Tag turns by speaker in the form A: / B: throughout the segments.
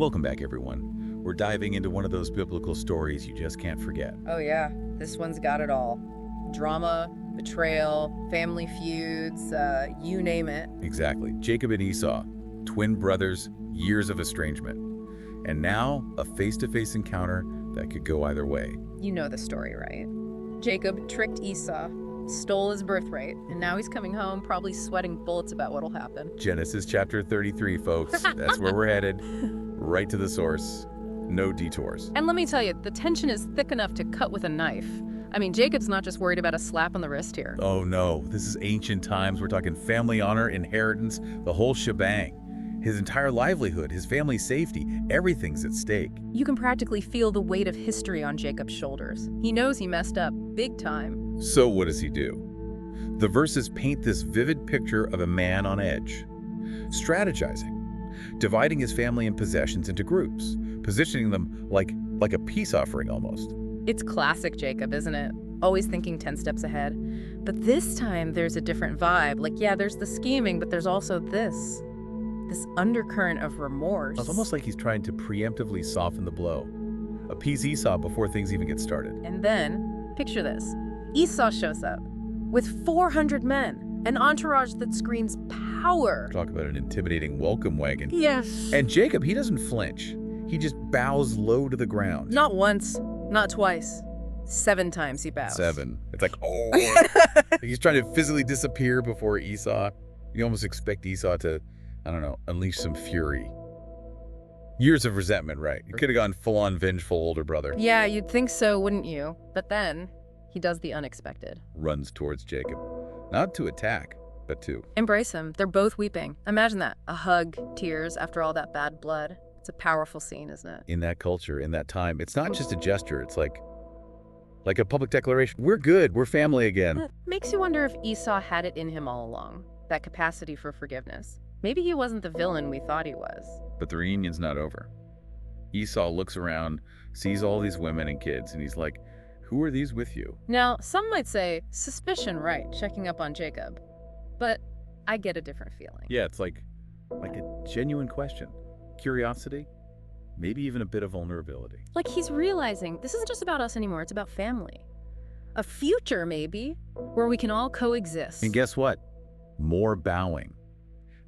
A: Welcome back, everyone. We're diving into one of those biblical stories you just can't forget.
B: Oh yeah, this one's got it all. Drama, betrayal, family feuds, you name it.
A: Exactly. Jacob and Esau, twin brothers, years of estrangement. And now, a face-to-face encounter that could go either way.
B: You know the story, right? Jacob tricked Esau, stole his birthright, and now he's coming home probably sweating bullets about what'll happen.
A: Genesis chapter 33, folks. That's where we're headed. Right to the source. No detours.
B: And let me tell you, the tension is thick enough to cut with a knife. I mean, Jacob's not just worried about a slap on the wrist here.
A: Oh no, this is ancient times. We're talking family honor, inheritance, the whole shebang. His entire livelihood, his family's safety, everything's at stake.
B: You can practically feel the weight of history on Jacob's shoulders. He knows he messed up big time.
A: So what does he do? The verses paint this vivid picture of a man on edge, strategizing, dividing his family and possessions into groups, positioning them like a peace offering almost.
B: It's classic Jacob, isn't it? Always thinking 10 steps ahead. But this time there's a different vibe. Like, yeah, there's the scheming, but there's also this undercurrent of remorse.
A: It's almost like he's trying to preemptively soften the blow, appease Esau before things even get started.
B: And then, picture this. Esau shows up with 400 men, an entourage that screams power.
A: Talk about an intimidating welcome wagon.
B: Yes.
A: And Jacob, he doesn't flinch. He just bows low to the ground.
B: Not once, not twice. 7 times he bows.
A: 7. It's like, oh. He's trying to physically disappear before Esau. You almost expect Esau to, I don't know, unleash some fury. Years of resentment, right? He could have gone full-on vengeful older brother.
B: Yeah, you'd think so, wouldn't you? But then, he does the unexpected.
A: Runs towards Jacob. Not to attack, but to
B: embrace him. They're both weeping. Imagine that. A hug, tears after all that bad blood. It's a powerful scene, isn't it?
A: In that culture, in that time, it's not just a gesture. It's like a public declaration. We're good. We're family again.
B: Makes you wonder if Esau had it in him all along. That capacity for forgiveness. Maybe he wasn't the villain we thought he was.
A: But the reunion's not over. Esau looks around, sees all these women and kids, and he's like, who are these with you?
B: Now, some might say, suspicion, right, checking up on Jacob. But I get a different feeling.
A: Yeah, it's like a genuine question. Curiosity, maybe even a bit of vulnerability.
B: Like he's realizing this isn't just about us anymore, it's about family. A future, maybe, where we can all coexist.
A: And guess what? More bowing.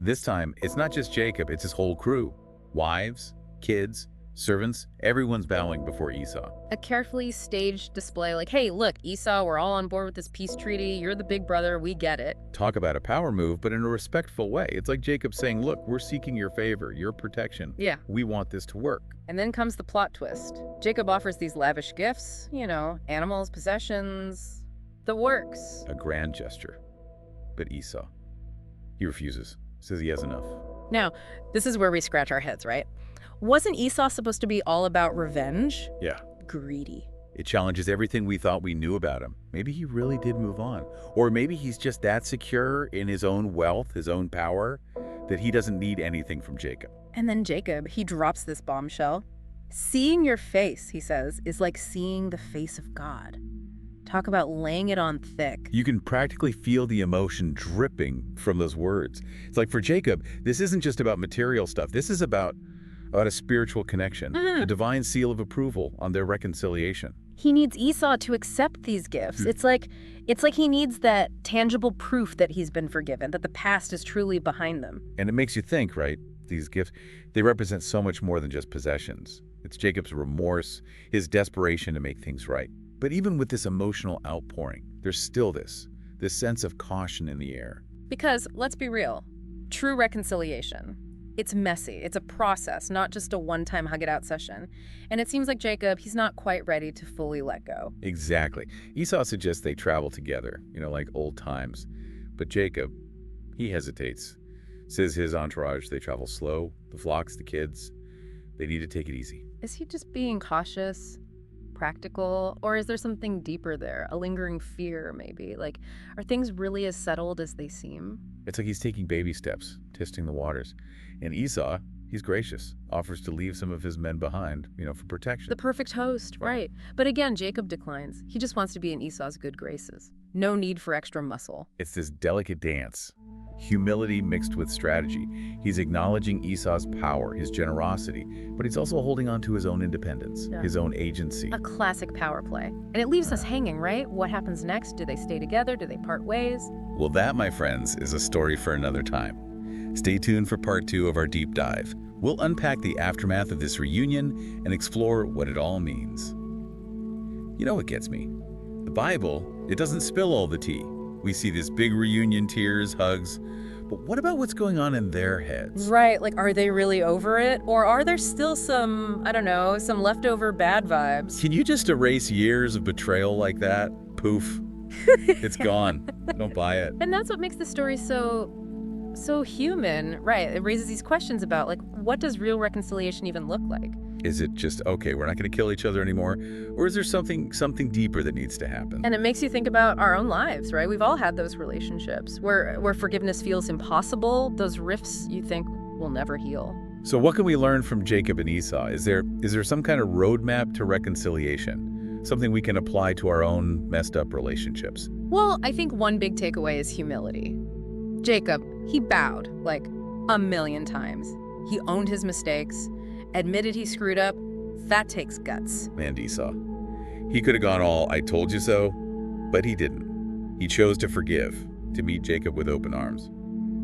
A: This time, it's not just Jacob, it's his whole crew. Wives, kids, servants, everyone's bowing before Esau.
B: A carefully staged display like, hey, look, Esau, we're all on board with this peace treaty. You're the big brother. We get it.
A: Talk about a power move, but in a respectful way. It's like Jacob saying, look, we're seeking your favor, your protection.
B: Yeah.
A: We want this to work.
B: And then comes the plot twist. Jacob offers these lavish gifts, animals, possessions, the works.
A: A grand gesture. But Esau, he refuses. Says he has enough.
B: Now, this is where we scratch our heads, right? Wasn't Esau supposed to be all about revenge?
A: Yeah.
B: Greedy.
A: It challenges everything we thought we knew about him. Maybe he really did move on. Or maybe he's just that secure in his own wealth, his own power, that he doesn't need anything from Jacob.
B: And then Jacob, he drops this bombshell. Seeing your face, he says, is like seeing the face of God. Talk about laying it on thick.
A: You can practically feel the emotion dripping from those words. It's like for Jacob, this isn't just about material stuff. This is about a spiritual connection, a divine seal of approval on their reconciliation.
B: He needs Esau to accept these gifts. It's like he needs that tangible proof that he's been forgiven, that the past is truly behind them.
A: And it makes you think, right? These gifts, they represent so much more than just possessions. It's Jacob's remorse, his desperation to make things right. But even with this emotional outpouring, there's still this sense of caution in the air.
B: Because, let's be real, true reconciliation, it's messy. It's a process, not just a one-time hug-it-out session. And it seems like Jacob, he's not quite ready to fully let go.
A: Exactly. Esau suggests they travel together, like old times. But Jacob, he hesitates. Says his entourage, they travel slow. The flocks, the kids, they need to take it easy.
B: Is he just being cautious? Practical, or is there something deeper there, a lingering fear maybe? Like, are things really as settled as they seem?
A: It's like he's taking baby steps, testing the waters. And Esau, he's gracious, offers to leave some of his men behind, for protection.
B: The perfect host, right. But again, Jacob declines. He just wants to be in Esau's good graces. No need for extra muscle.
A: It's this delicate dance. humility mixed with strategy. He's acknowledging Esau's power, his generosity, but he's also holding on to his own independence, his own agency.
B: A classic power play. And it leaves us hanging, right? What happens next? Do they stay together? Do they part ways?
A: Well, that, my friends, is a story for another time. Stay tuned for part 2 of our deep dive. We'll unpack the aftermath of this reunion and explore what it all means. You know what gets me? The Bible, it doesn't spill all the tea. We see this big reunion, tears, hugs, but what about what's going on in their heads?
B: Right, like are they really over it? Or are there still some, I don't know, some leftover bad vibes?
A: Can you just erase years of betrayal like that? Poof. It's gone. Don't buy it.
B: And that's what makes the story so human, right? It raises these questions about, like, what does real reconciliation even look like?
A: Is it just, okay, we're not going to kill each other anymore? Or is there something deeper that needs to happen?
B: And it makes you think about our own lives, right? We've all had those relationships where forgiveness feels impossible. Those rifts you think will never heal.
A: So what can we learn from Jacob and Esau? Is there some kind of roadmap to reconciliation? Something we can apply to our own messed up relationships?
B: Well, I think one big takeaway is humility. Jacob, he bowed like a million times. He owned his mistakes, admitted he screwed up. That takes guts.
A: And Esau. He could have gone all, I told you so, but he didn't. He chose to forgive, to meet Jacob with open arms.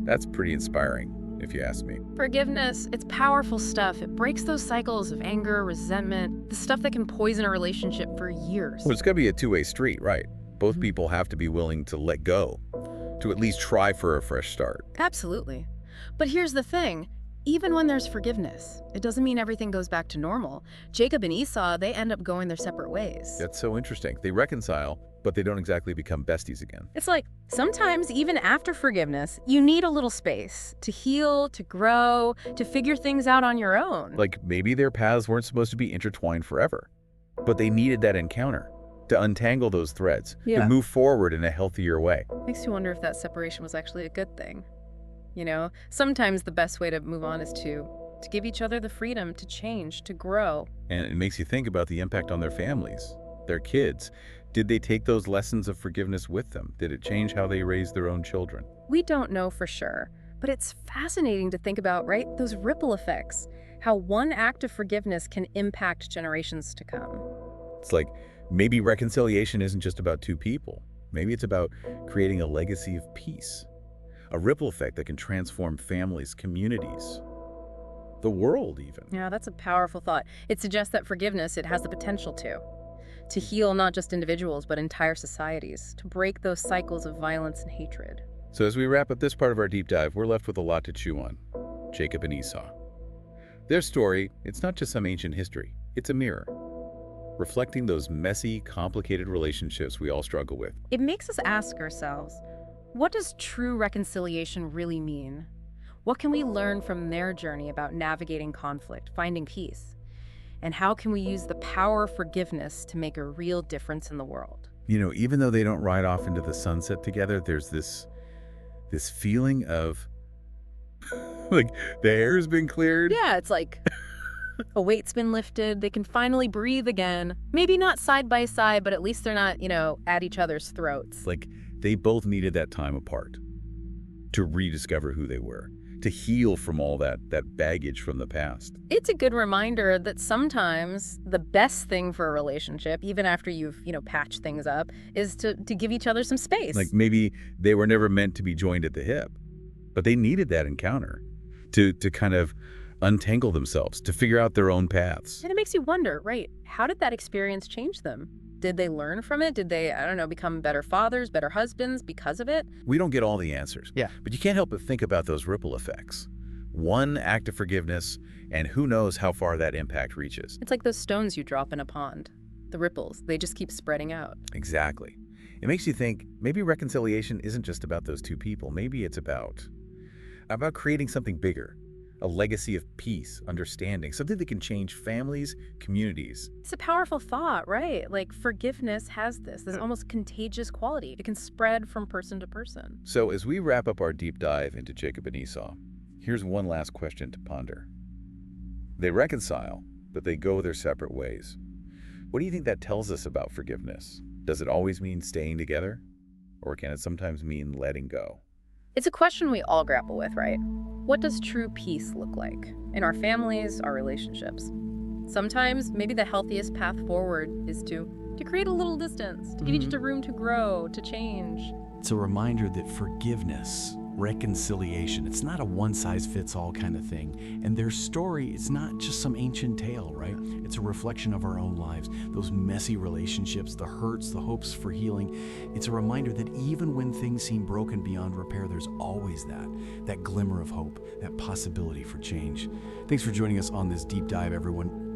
A: That's pretty inspiring, if you ask me.
B: Forgiveness, it's powerful stuff. It breaks those cycles of anger, resentment, the stuff that can poison a relationship for years.
A: Well, it's got to be a two-way street, right? Both people have to be willing to let go, to at least try for a fresh start.
B: Absolutely. But here's the thing. Even when there's forgiveness, it doesn't mean everything goes back to normal. Jacob and Esau, they end up going their separate ways.
A: That's so interesting. They reconcile, but they don't exactly become besties again.
B: It's like, sometimes even after forgiveness, you need a little space to heal, to grow, to figure things out on your own.
A: Like maybe their paths weren't supposed to be intertwined forever, but they needed that encounter to untangle those threads, to move forward in a healthier way.
B: Makes you wonder if that separation was actually a good thing. You know, sometimes the best way to move on is to give each other the freedom to change, to grow.
A: And it makes you think about the impact on their families, their kids. Did they take those lessons of forgiveness with them? Did it change how they raised their own children?
B: We don't know for sure, but it's fascinating to think about, right? Those ripple effects, how one act of forgiveness can impact generations to come.
A: It's like maybe reconciliation isn't just about two people. Maybe it's about creating a legacy of peace. A ripple effect that can transform families, communities, the world even.
B: Yeah, that's a powerful thought. It suggests that forgiveness, it has the potential to heal not just individuals, but entire societies, to break those cycles of violence and hatred.
A: So as we wrap up this part of our deep dive, we're left with a lot to chew on. Jacob and Esau. Their story, it's not just some ancient history. It's a mirror, reflecting those messy, complicated relationships we all struggle with.
B: It makes us ask ourselves, what does true reconciliation really mean? What can we learn from their journey about navigating conflict, finding peace? And how can we use the power of forgiveness to make a real difference in the world?
A: You know, even though they don't ride off into the sunset together, there's this feeling of like the air's been cleared.
B: Yeah, it's like a weight's been lifted. They can finally breathe again. Maybe not side by side, but at least they're not, at each other's throats.
A: Like they both needed that time apart to rediscover who they were, to heal from all that baggage from the past.
B: It's a good reminder that sometimes the best thing for a relationship, even after you've, patched things up, is to give each other some space.
A: Like maybe they were never meant to be joined at the hip, but they needed that encounter to kind of untangle themselves, to figure out their own paths.
B: And it makes you wonder, right, how did that experience change them? Did they learn from it? Did they, become better fathers, better husbands because of it?
A: We don't get all the answers.
B: Yeah.
A: But you can't help but think about those ripple effects. One act of forgiveness, and who knows how far that impact reaches.
B: It's like those stones you drop in a pond. The ripples, they just keep spreading out.
A: Exactly. It makes you think maybe reconciliation isn't just about those two people. Maybe it's about creating something bigger. A legacy of peace, understanding, something that can change families, communities.
B: It's a powerful thought, right? Like forgiveness has this almost contagious quality. It can spread from person to person.
A: So as we wrap up our deep dive into Jacob and Esau, here's one last question to ponder. They reconcile, but they go their separate ways. What do you think that tells us about forgiveness? Does it always mean staying together? Or can it sometimes mean letting go?
B: It's a question we all grapple with, right? What does true peace look like in our families, our relationships? Sometimes maybe the healthiest path forward is to create a little distance, to give each other room to grow, to change.
C: It's a reminder that forgiveness, reconciliation, it's not a one-size-fits-all kind of thing. And their story is not just some ancient tale, right? It's a reflection of our own lives, those messy relationships, the hurts, the hopes for healing. It's a reminder that even when things seem broken beyond repair, there's always that glimmer of hope, that possibility for change. Thanks for joining us on this deep dive, everyone.